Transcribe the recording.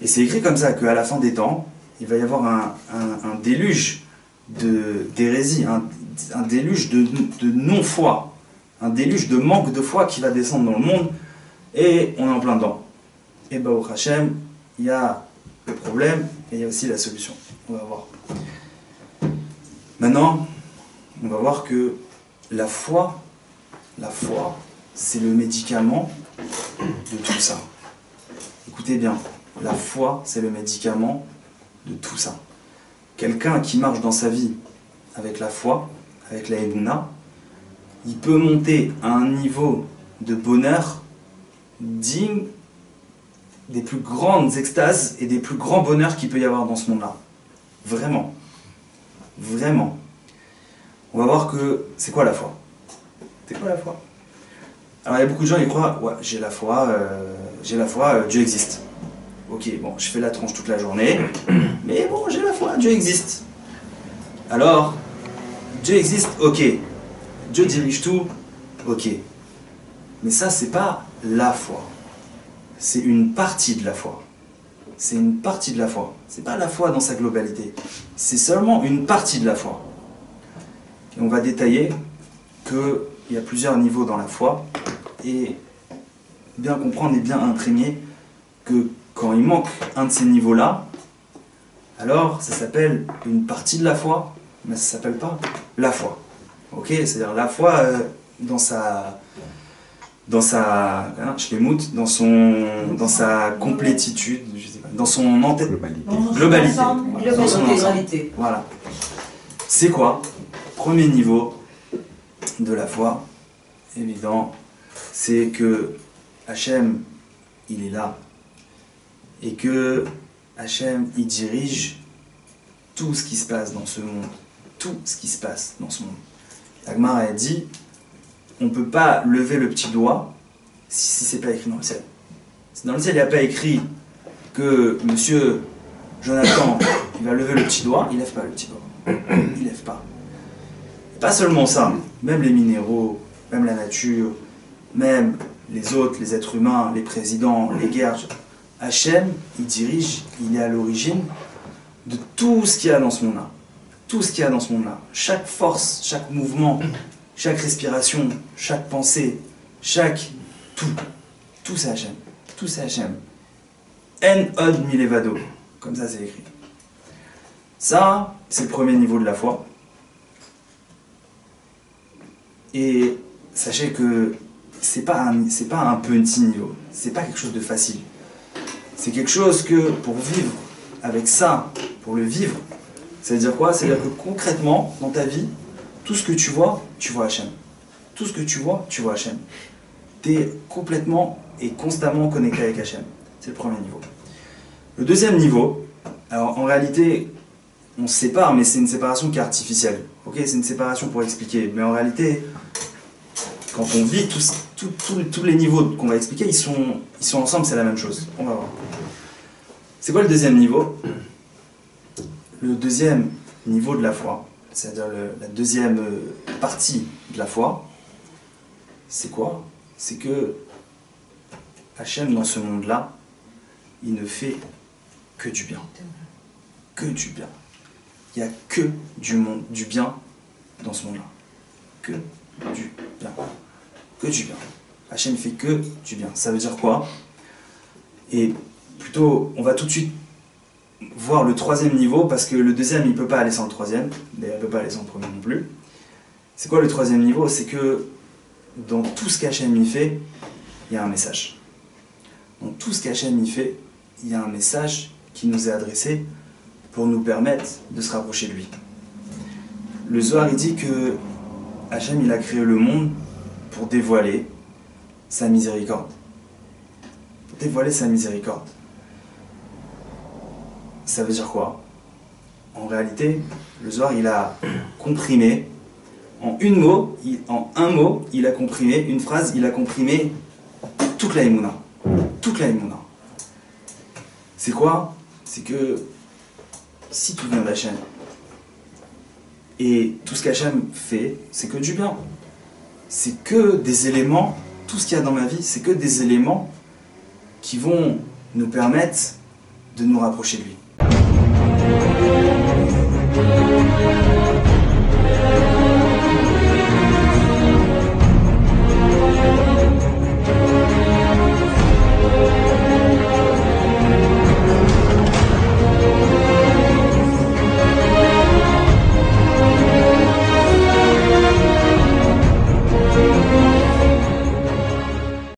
c'est écrit comme ça, qu'à la fin des temps, il va y avoir un déluge d'hérésie, un déluge de non-foi, un déluge de manque de foi qui va descendre dans le monde, et on est en plein dedans. Et bah au Hachem, il y a le problème, et il y a aussi la solution. On va voir. Maintenant, on va voir que la foi, c'est le médicament de tout ça. Écoutez bien, la foi, c'est le médicament de tout ça. Quelqu'un qui marche dans sa vie avec la foi, avec la Emunah, il peut monter à un niveau de bonheur digne des plus grandes extases et des plus grands bonheurs qu'il peut y avoir dans ce monde-là. Vraiment. Vraiment. On va voir que... C'est quoi la foi? C'est quoi la foi? Alors il y a beaucoup de gens qui croient, ouais, j'ai la foi, Dieu existe. Ok, bon, je fais la tronche toute la journée, mais bon, j'ai la foi, Dieu existe. Alors, Dieu existe, ok. Dieu dirige tout, ok. Mais ça, c'est pas la foi. C'est une partie de la foi. C'est une partie de la foi. C'est pas la foi dans sa globalité. C'est seulement une partie de la foi. Et on va détailler qu'il y a plusieurs niveaux dans la foi, et bien comprendre et bien imprégner que quand il manque un de ces niveaux-là, alors ça s'appelle une partie de la foi, mais ça ne s'appelle pas la foi. Ok, c'est-à-dire la foi dans sa complétitude, je sais pas, dans son globalité. Voilà. C'est quoi? Premier niveau de la foi, évident, c'est que Hachem, il est là, et que Hachem, il dirige tout ce qui se passe dans ce monde. Tout ce qui se passe dans ce monde. La Gemara a dit, on ne peut pas lever le petit doigt si ce n'est pas écrit dans le ciel. Si dans le ciel, il n'y a pas écrit que monsieur Jonathan, il va lever le petit doigt, il ne lève pas le petit doigt. Il ne lève pas. Pas seulement ça, même les minéraux, même la nature, même les autres, les êtres humains, les présidents, les guerres. Hachem, il dirige, il est à l'origine de tout ce qu'il y a dans ce monde-là. Tout ce qu'il y a dans ce monde-là. Chaque force, chaque mouvement, chaque respiration, chaque pensée, tout. Tout c'est Hachem. Tout c'est Hachem. En od milevado. Comme ça c'est écrit. Ça, c'est le premier niveau de la foi. Et sachez que c'est pas un petit niveau. C'est pas quelque chose de facile. C'est quelque chose que pour vivre avec ça, pour le vivre, ça veut dire quoi? C'est-à-dire que concrètement, dans ta vie, tout ce que tu vois Hachem. Tout ce que tu vois Hachem. Tu es complètement et constamment connecté avec Hachem. C'est le premier niveau. Le deuxième niveau, alors en réalité, on se sépare, mais c'est une séparation qui est artificielle. Ok, c'est une séparation pour expliquer. Mais en réalité, quand on vit tous les niveaux qu'on va expliquer, ils sont ensemble, c'est la même chose. On va voir. C'est quoi le deuxième niveau? Le deuxième niveau de la foi, c'est-à-dire la deuxième partie de la foi, c'est quoi? C'est que Hachem, dans ce monde-là, il ne fait que du bien. Que du bien. Il n'y a que du bien dans ce monde-là. Que du bien. Que du bien. Hachem fait que du bien. Ça veut dire quoi? Et plutôt, on va tout de suite voir le troisième niveau, parce que le deuxième, il ne peut pas aller sans le troisième. D'ailleurs, il ne peut pas aller sans le premier non plus. C'est quoi le troisième niveau? C'est que dans tout ce qu'Hachem y fait, il y a un message. Dans tout ce qu'Hachem y fait, il y a un message qui nous est adressé pour nous permettre de se rapprocher de lui. Le Zohar, il dit que Hachem, il a créé le monde pour dévoiler sa miséricorde. Pour dévoiler sa miséricorde. Ça veut dire quoi? En réalité, le Zohar, il a comprimé en un mot, il a comprimé une phrase, il a comprimé toute la Emouna. Toute la Emouna. C'est quoi? C'est que si tout vient d'Hachem, et tout ce qu'Hachem fait, c'est que du bien. C'est que des éléments, tout ce qu'il y a dans ma vie, c'est que des éléments qui vont nous permettre de nous rapprocher de lui.